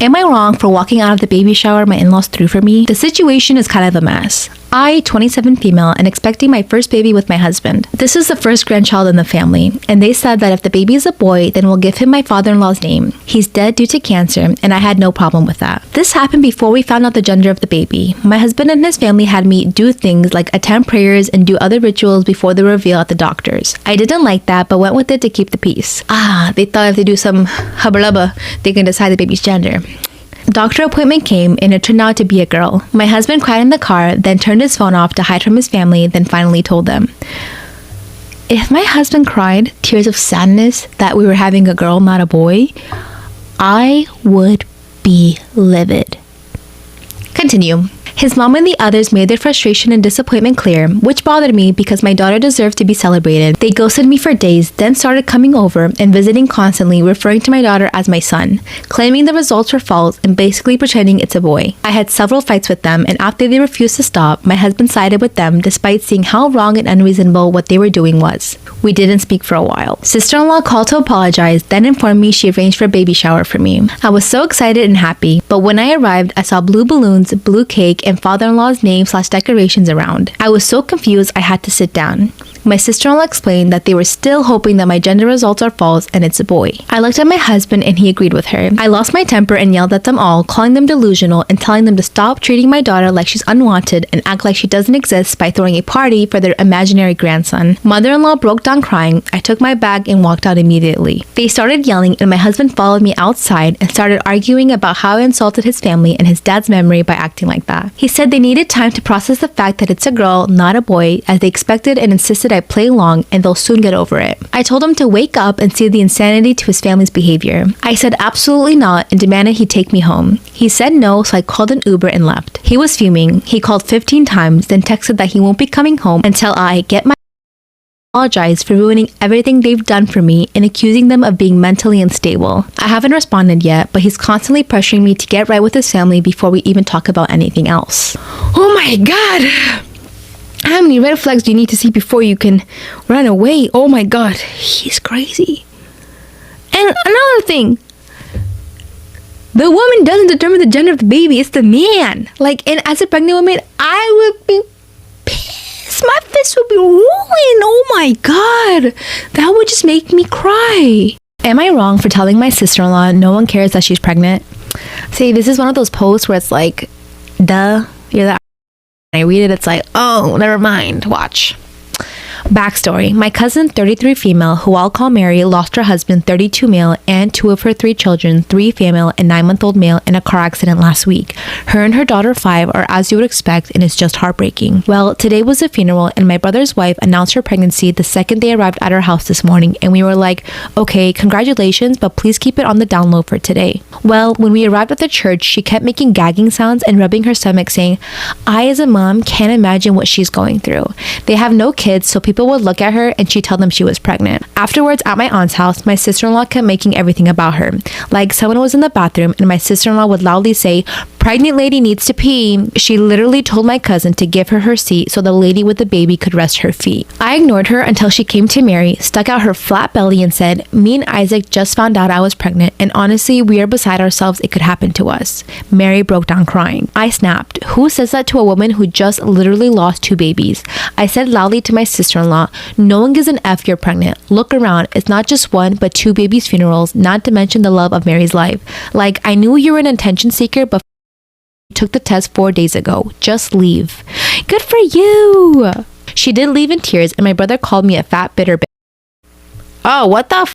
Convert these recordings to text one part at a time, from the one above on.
Am I wrong for walking out of the baby shower my in-laws threw for me? The situation is kind of a mess. I, 27 female, and expecting my first baby with my husband. This is the first grandchild in the family, and they said that if the baby is a boy, then we'll give him my father-in-law's name. He's dead due to cancer, and I had no problem with that. This happened before we found out the gender of the baby. My husband and his family had me do things like attend prayers and do other rituals before the reveal at the doctor's. I didn't like that, but went with it to keep the peace. They thought if they do some hubba-lubba, they can decide the baby's gender. Doctor appointment came and it turned out to be a girl. My husband cried in the car, then turned his phone off to hide from his family, then finally told them. If my husband cried tears of sadness that we were having a girl, not a boy, I would be livid. Continue. His mom and the others made their frustration and disappointment clear, which bothered me because my daughter deserved to be celebrated. They ghosted me for days, then started coming over and visiting constantly, referring to my daughter as my son, claiming the results were false and basically pretending it's a boy. I had several fights with them, and after they refused to stop, my husband sided with them despite seeing how wrong and unreasonable what they were doing was. We didn't speak for a while. Sister-in-law called to apologize, then informed me she arranged for a baby shower for me. I was so excited and happy, but when I arrived, I saw blue balloons, blue cake, and father-in-law's name/decorations around. I was so confused I had to sit down. My sister-in-law explained that they were still hoping that my gender results are false and it's a boy. I looked at my husband and he agreed with her. I lost my temper and yelled at them all, calling them delusional and telling them to stop treating my daughter like she's unwanted and act like she doesn't exist by throwing a party for their imaginary grandson. Mother-in-law broke down crying. I took my bag and walked out immediately. They started yelling and my husband followed me outside and started arguing about how I insulted his family and his dad's memory by acting like that. He said they needed time to process the fact that it's a girl, not a boy, as they expected and insisted I play along and they'll soon get over it. I told him to wake up and see the insanity to his family's behavior. I said absolutely not and demanded he take me home. He said no, so I called an Uber and left. He was fuming. He called 15 times, then texted that he won't be coming home until I get my apologize for ruining everything they've done for me and accusing them of being mentally unstable. I haven't responded yet, but he's constantly pressuring me to get right with his family before we even talk about anything else. Oh my god! How many red flags do you need to see before you can run away? Oh my god, he's crazy. And another thing, the woman doesn't determine the gender of the baby, it's the man. And as a pregnant woman, I would be pissed. My fist would be rolling. Oh my god, that would just make me cry. Am I wrong for telling my sister-in-law no one cares that she's pregnant? See, this is one of those posts where it's like, duh, you're the I read it, it's like, oh, never mind, watch. Backstory. My cousin, 33 female, who I'll call Mary, lost her husband, 32 male, and 2 of her 3 children, 3 female and 9-month-old male, in a car accident last week. Her and her daughter, 5, are as you would expect, and it's just heartbreaking. Well, today was a funeral, and my brother's wife announced her pregnancy the second they arrived at our house this morning, and we were like, okay, congratulations, but please keep it on the down low for today. Well, when we arrived at the church, she kept making gagging sounds and rubbing her stomach, saying, I, as a mom, can't imagine what she's going through. They have no kids, so people would look at her and she'd tell them she was pregnant. Afterwards, at my aunt's house, my sister-in-law kept making everything about her. Like someone was in the bathroom and my sister-in-law would loudly say, pregnant lady needs to pee. She literally told my cousin to give her her seat so the lady with the baby could rest her feet. I ignored her until she came to Mary, stuck out her flat belly and said, me and Isaac just found out I was pregnant and honestly, we are beside ourselves. It could happen to us. Mary broke down crying. I snapped. Who says that to a woman who just literally lost 2 babies? I said loudly to my sister-in-law, no one gives an F you're pregnant. Look around. It's not just 1, but 2 babies' funerals, not to mention the love of Mary's life. Like, I knew you were an attention seeker, but took the test 4 days ago. Just leave. Good for you. She did leave in tears, and my brother called me a fat, bitter bitch. Oh, what the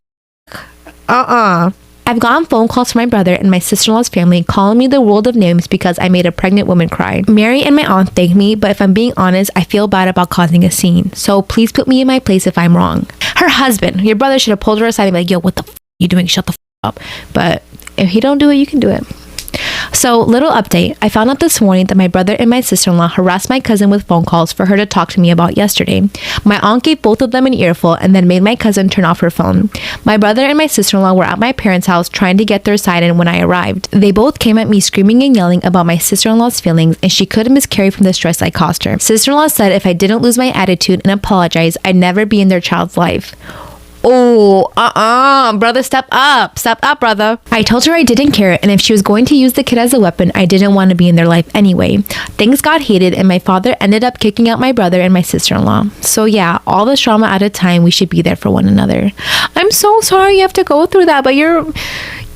f***? I've gotten phone calls from my brother and my sister-in-law's family calling me the world of names because I made a pregnant woman cry. Mary and my aunt thank me, but if I'm being honest, I feel bad about causing a scene. So please put me in my place if I'm wrong. Her husband, your brother should have pulled her aside and be like, yo, what the f*** you doing? Shut the f*** up. But if he don't do it, you can do it. So, little update. I found out this morning that my brother and my sister-in-law harassed my cousin with phone calls for her to talk to me about yesterday. My aunt gave both of them an earful and then made my cousin turn off her phone. My brother and my sister-in-law were at my parents' house trying to get their side in when I arrived. They both came at me screaming and yelling about my sister-in-law's feelings and she couldn't miscarry from the stress I caused her. Sister-in-law said if I didn't lose my attitude and apologize, I'd never be in their child's life. Brother, step up, brother. I told her I didn't care, and if she was going to use the kid as a weapon, I didn't want to be in their life anyway. Things got heated, and my father ended up kicking out my brother and my sister-in-law. So yeah, all this trauma at a time, we should be there for one another. I'm so sorry you have to go through that, but your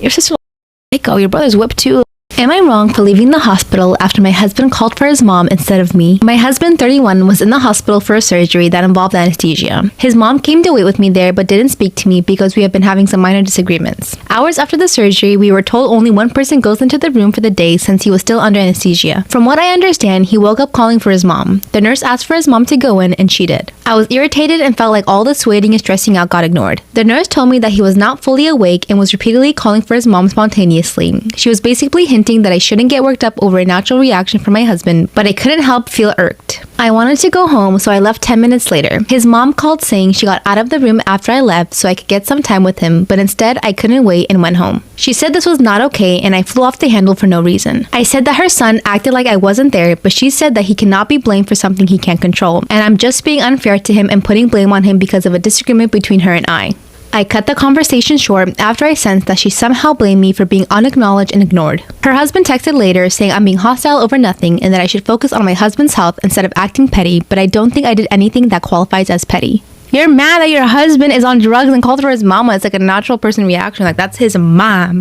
sister-in-law, your brother's whipped too. Am I wrong for leaving the hospital after my husband called for his mom instead of me? My husband, 31, was in the hospital for a surgery that involved anesthesia. His mom came to wait with me there but didn't speak to me because we have been having some minor disagreements. Hours after the surgery, we were told only one person goes into the room for the day since he was still under anesthesia. From what I understand, he woke up calling for his mom. The nurse asked for his mom to go in and she did. I was irritated and felt like all this waiting and stressing out got ignored. The nurse told me that he was not fully awake and was repeatedly calling for his mom spontaneously. She was basically hinting that I shouldn't get worked up over a natural reaction from my husband, but I couldn't help feel irked. I wanted to go home, so I left 10 minutes later. His mom called saying she got out of the room after I left so I could get some time with him, but instead I couldn't wait and went home. She said this was not okay and I flew off the handle for no reason. I said that her son acted like I wasn't there, but she said that he cannot be blamed for something he can't control, and I'm just being unfair to him and putting blame on him because of a disagreement between her and I. I cut the conversation short after I sensed that she somehow blamed me for being unacknowledged and ignored. Her husband texted later saying I'm being hostile over nothing and that I should focus on my husband's health instead of acting petty, but I don't think I did anything that qualifies as petty. You're mad that your husband is on drugs and called for his mama. It's like a natural person reaction, like that's his mom.